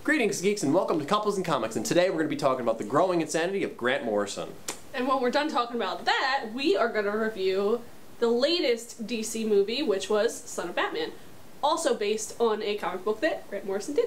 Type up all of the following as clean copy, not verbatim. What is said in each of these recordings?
Greetings, geeks, and welcome to Couples and Comics, and today we're going to be talking about the growing insanity of Grant Morrison. And when we're done talking about that, we are going to review the latest DC movie, which was Son of Batman, also based on a comic book that Grant Morrison did.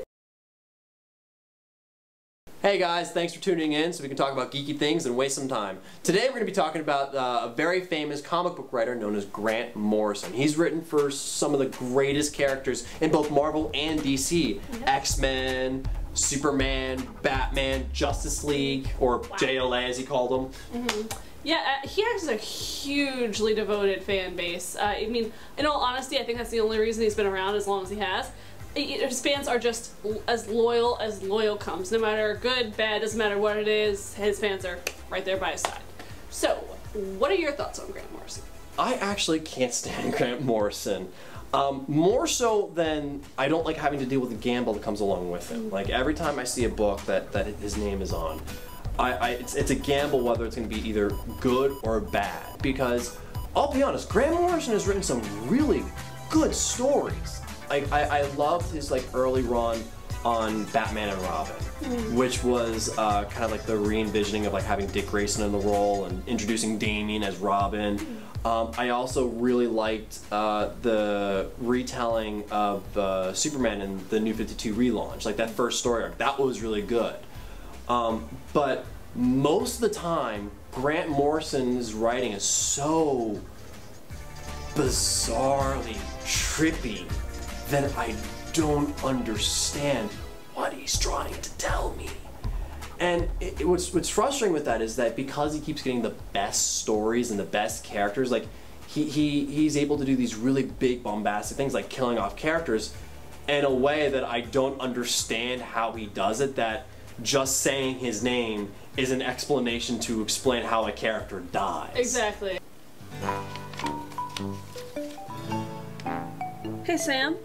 Hey guys, thanks for tuning in so we can talk about geeky things and waste some time. Today we're going to be talking about a very famous comic book writer known as Grant Morrison. He's written for some of the greatest characters in both Marvel and DC. X-Men, Superman, Batman, Justice League, or JLA as he called them. Yeah, he has a hugely devoted fan base. I mean, in all honesty, I think that's the only reason he's been around as long as he has. His fans are just as loyal comes. No matter good, bad, doesn't matter what it is, his fans are right there by his side. So, what are your thoughts on Grant Morrison? I actually can't stand Grant Morrison. More so than I don't like having to deal with the gamble that comes along with it. Like every time I see a book that his name is on, it's a gamble whether it's going to be either good or bad. Because I'll be honest, Grant Morrison has written some really good stories. I loved his early run on Batman and Robin, which was kind of like the re-envisioning of having Dick Grayson in the role and introducing Damian as Robin. I also really liked the retelling of Superman in the New 52 relaunch, that first story arc. That was really good. But most of the time, Grant Morrison's writing is so bizarrely trippy that I don't understand what he's trying to tell me. And what's frustrating with that is that because he keeps getting the best stories and the best characters, he's able to do these really big bombastic things like killing off characters in a way that I don't understand how he does it, that just saying his name is an explanation to explain how a character dies. Exactly. Hey Sam.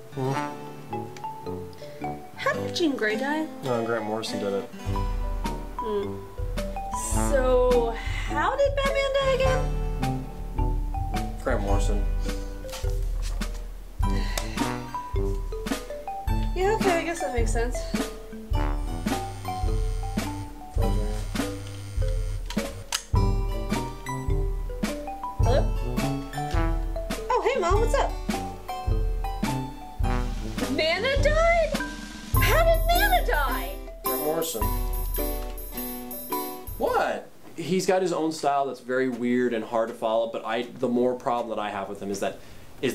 How did Jean Grey die? No, Grant Morrison did it. So, how did Batman die again? Grant Morrison. Yeah, okay, I guess that makes sense. Hello? Oh, hey Mom, what's up? Nana died? How did Nana die? Grant Morrison. What? He's got his own style that's very weird and hard to follow, but the more problem that I have with him is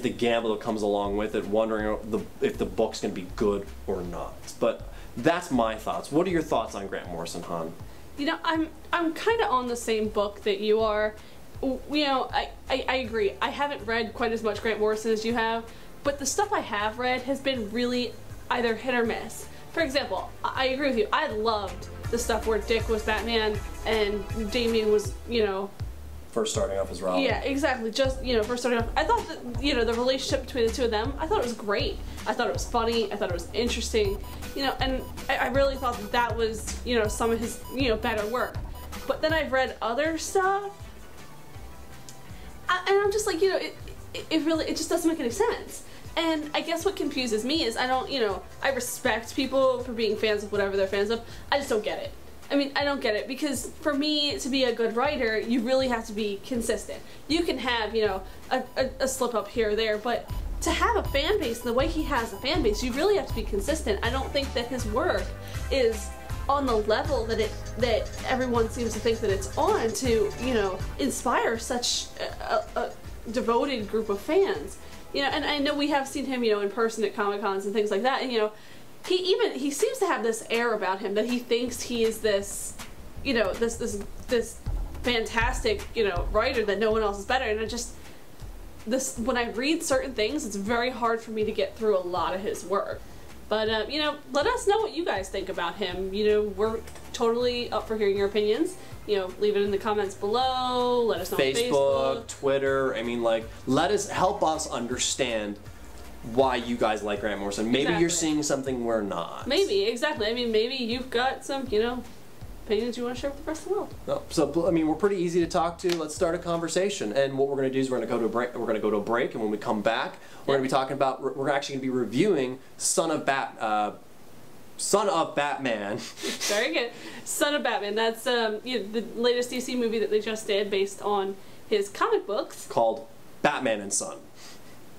the gamble that comes along with it, wondering if the book's going to be good or not. But that's my thoughts. What are your thoughts on Grant Morrison, Han? You know, I'm kind of on the same book that you are. You know, I agree. I haven't read quite as much Grant Morrison as you have, but the stuff I have read has been really either hit or miss. For example, I agree with you. I loved the stuff where Dick was Batman and Damian was, first starting off as Robin. Yeah, exactly. Just, first starting off. I thought that, the relationship between the two of them, I thought it was great. I thought it was funny. I thought it was interesting. And I really thought that was, some of his, better work. But then I've read other stuff, and I'm just like, it just doesn't make any sense. And I guess what confuses me is I respect people for being fans of whatever they're fans of. I just don't get it. I mean, I don't get it because for me to be a good writer, you really have to be consistent. You can have, a slip up here or there, but to have a fan base the way he has a fan base, you really have to be consistent. I don't think that his work is on the level that everyone seems to think that it's on to, inspire such a devoted group of fans. And I know we have seen him, in person at Comic-Cons and things like that, and, he seems to have this air about him that he thinks he is this, this fantastic, writer that no one else is better, and when I read certain things, it's very hard for me to get through a lot of his work. But, let us know what you guys think about him. We're totally up for hearing your opinions. Leave it in the comments below, let us know on Facebook, Twitter, help us understand why you guys like Grant Morrison. Maybe you're seeing something we're not. Maybe, exactly. I mean, maybe you've got some, opinions you want to share with the rest of the world. No, so, we're pretty easy to talk to. Let's start a conversation. And what we're going to do is we're going to go to a break. We're going to go to a break, and when we come back, we're going to be talking about, we're actually going to be reviewing Son of Bat, Son of Batman. Very good. Son of Batman. That's the latest DC movie that they just did based on his comic books. Called Batman and Son.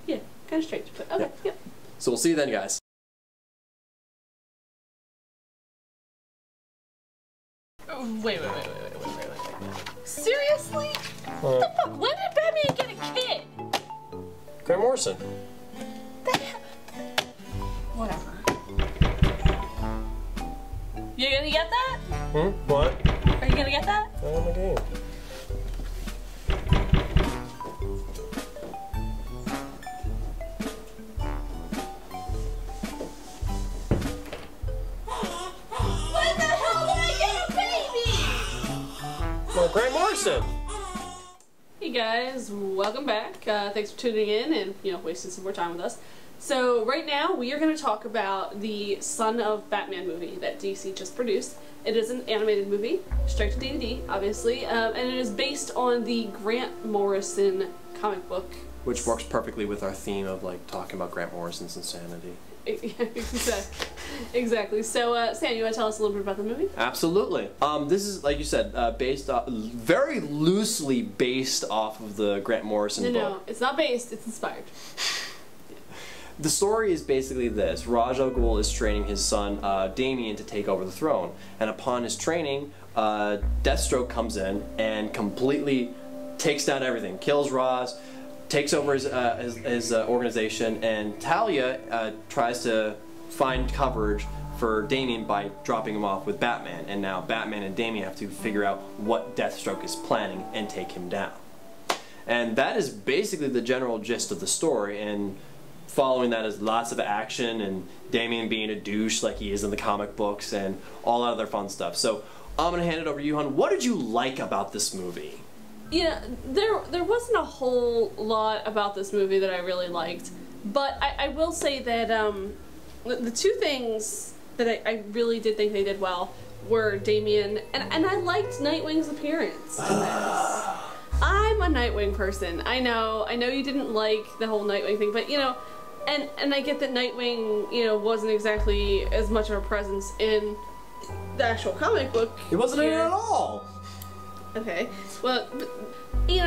Yeah, kind of strange, but okay, yeah. Yep. So we'll see you then, guys. Wait. Seriously? What the fuck? When did Batman get a kid? Grant Morrison. Whatever. You gonna get that? What? Are you gonna get that? Oh my game. When the hell did I get a baby? Well, Grant Morrison. Hey guys, welcome back. Thanks for tuning in and wasting some more time with us. So right now we are going to talk about the Son of Batman movie that DC just produced. It is an animated movie, straight to DVD, obviously, and it is based on the Grant Morrison comic book. Which works perfectly with our theme of like talking about Grant Morrison's insanity. Exactly. So, Sam, you want to tell us a little bit about the movie? Absolutely. This is, like you said, based off, very loosely based off of the Grant Morrison book. No, it's not based, it's inspired. The story is basically this. Ra's al Ghul is training his son, Damian, to take over the throne. And upon his training, Deathstroke comes in and completely takes down everything. Kills Ra's, takes over his organization, and Talia tries to find coverage for Damian by dropping him off with Batman. And now Batman and Damian have to figure out what Deathstroke is planning and take him down. And that is basically the general gist of the story. And following that is lots of action and Damian being a douche like he is in the comic books and all that other fun stuff. So I'm going to hand it over to you, hon. What did you like about this movie? Yeah, there wasn't a whole lot about this movie that I really liked, but I will say that the two things that I really did think they did well were Damian, and I liked Nightwing's appearance in this. I'm a Nightwing person. I know you didn't like the whole Nightwing thing, but and I get that Nightwing, wasn't exactly as much of a presence in the actual comic book. It wasn't in it at all. Okay, well,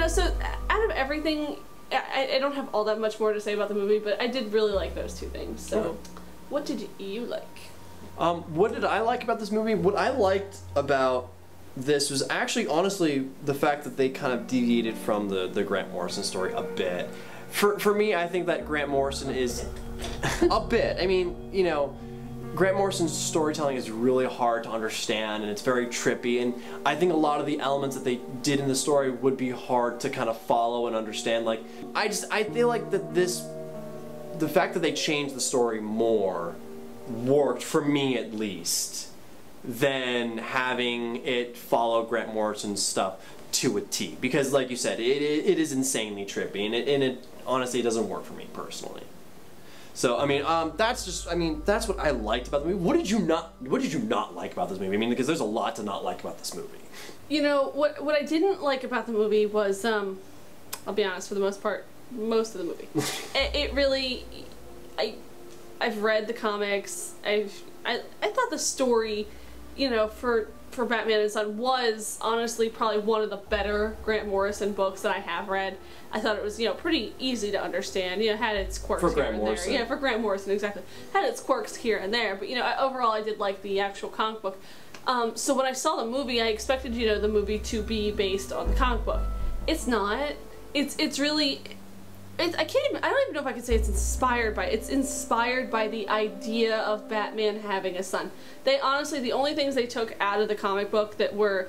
so out of everything, I don't have all that much more to say about the movie, but I did really like those two things. So, okay. What did you like? What did I like about this movie? What I liked about this was actually, honestly, the fact that they kind of deviated from the Grant Morrison story a bit. For me, I think that Grant Morrison is a bit. I mean, Grant Morrison's storytelling is really hard to understand, and it's very trippy, and I think a lot of the elements that they did in the story would be hard to kind of follow and understand. Like, I feel like that the fact that they changed the story more worked, for me at least, than having it follow Grant Morrison's stuff to a T. Because, like you said, it is insanely trippy, and it honestly doesn't work for me personally. So I mean, that's what I liked about the movie. What did you not like about this movie? I mean, because there's a lot to not like about this movie. What I didn't like about the movie was, I'll be honest, for the most part, most of the movie. it really, I've read the comics. I thought the story, for Batman and Son was honestly probably one of the better Grant Morrison books that I have read. I thought it was, pretty easy to understand. Had its quirks here and there. Yeah, for Grant Morrison, exactly. Had its quirks here and there, but overall I did like the actual comic book. So when I saw the movie, I expected, the movie to be based on the comic book. It's not. It's really. I don't even know if I can say it's inspired by it. It's inspired by the idea of Batman having a son. They honestly, the only things they took out of the comic book that were,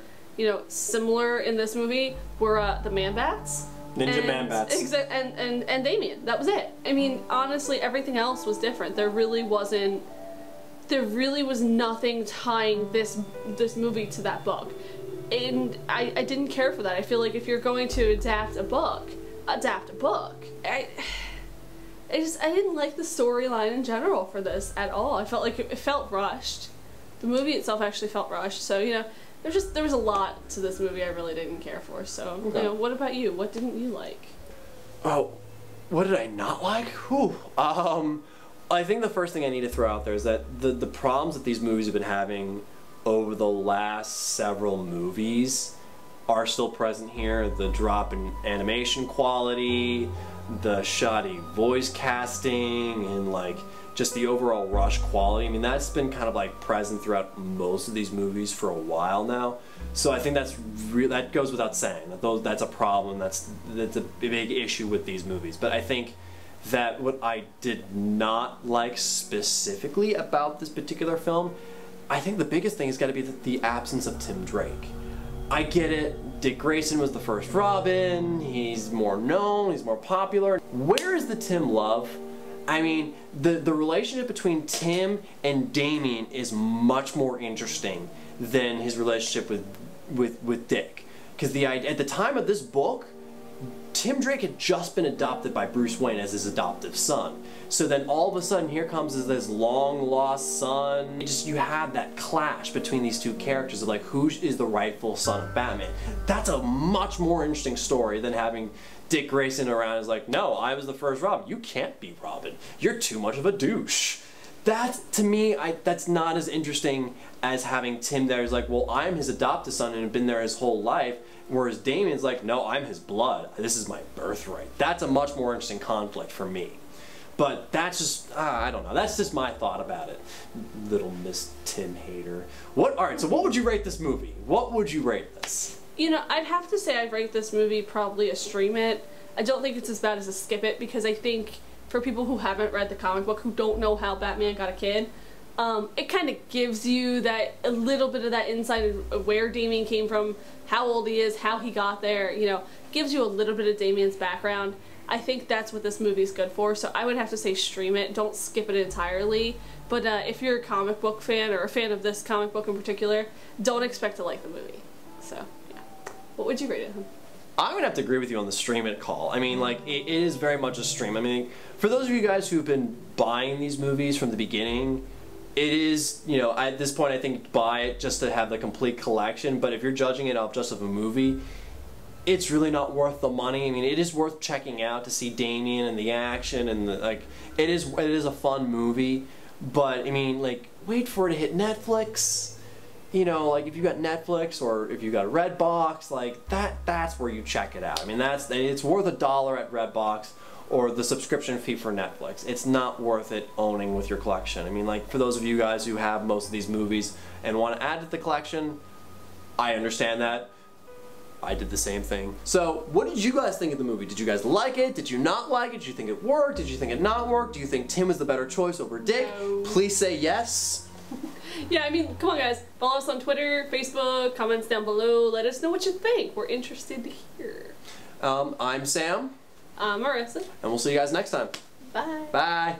similar in this movie were the Man-Bats. Ninja Man-Bats. And Damian. That was it. I mean, honestly, everything else was different. There really was nothing tying this movie to that book. And I didn't care for that. I feel like if you're going to adapt a book. I didn't like the storyline in general for this at all. I felt like it felt rushed. The movie itself actually felt rushed. So, there was a lot to this movie I really didn't care for. So, okay. What about you? What didn't you like? Oh, what did I not like? Whew. I think the first thing I need to throw out there is that the problems that these movies have been having over the last several movies are still present here. The drop in animation quality, the shoddy voice casting, and like just the overall rush quality. I mean, that's been kind of like present throughout most of these movies for a while now. So I think that goes without saying that that's a problem. That's a big issue with these movies. But I think that what I did not like specifically about this particular film, I think the biggest thing has got to be the absence of Tim Drake. I get it, Dick Grayson was the first Robin, he's more known, he's more popular. Where is the Tim love? I mean, the relationship between Tim and Damien is much more interesting than his relationship with Dick. Because at the time of this book, Tim Drake had just been adopted by Bruce Wayne as his adoptive son. So then all of a sudden here comes this long lost son. You have that clash between these two characters of like, who is the rightful son of Batman? That's a much more interesting story than having Dick Grayson around as like, no, I was the first Robin. You can't be Robin. You're too much of a douche. That, to me, that's not as interesting as having Tim there as like, well, I'm his adopted son and have been there his whole life. Whereas Damien's like, no, I'm his blood. This is my birthright. That's a much more interesting conflict for me. But that's just, I don't know. That's just my thought about it. Little Miss Tim hater. Alright, so what would you rate this movie? What would you rate this? You know, I'd have to say I'd rate this movie probably a stream it. I don't think it's as bad as a skip it, because I think for people who haven't read the comic book, who don't know how Batman got a kid, it kind of gives you a little bit of that insight of where Damien came from, how old he is, how he got there, you know, gives you a little bit of Damien's background. I think that's what this movie's good for, so I would have to say stream it. Don't skip it entirely. But if you're a comic book fan, or a fan of this comic book in particular, don't expect to like the movie. So, yeah. What would you rate it? I'm gonna have to agree with you on the stream it call. I mean, like, it is very much a stream. I mean, for those of you guys who've been buying these movies from the beginning, it is, you know, at this point I think buy it just to have the complete collection, but if you're judging it off just of a movie, it's really not worth the money. I mean, it is worth checking out to see Damien and the action and it is a fun movie, but I mean, like, wait for it to hit Netflix. You know, like if you got Netflix or if you got Redbox, like that's where you check it out. I mean, it's worth $1 at Redbox or the subscription fee for Netflix. It's not worth it owning with your collection. I mean, like, for those of you guys who have most of these movies and want to add to the collection, I understand that. I did the same thing. So, what did you guys think of the movie? Did you guys like it? Did you not like it? Did you think it worked? Did you think it not worked? Do you think Tim was the better choice over Dick? No. Please say yes. Yeah, I mean, come on guys. Follow us on Twitter, Facebook, comments down below. Let us know what you think. We're interested to hear. I'm Sam. I'm Marissa. And we'll see you guys next time. Bye. Bye.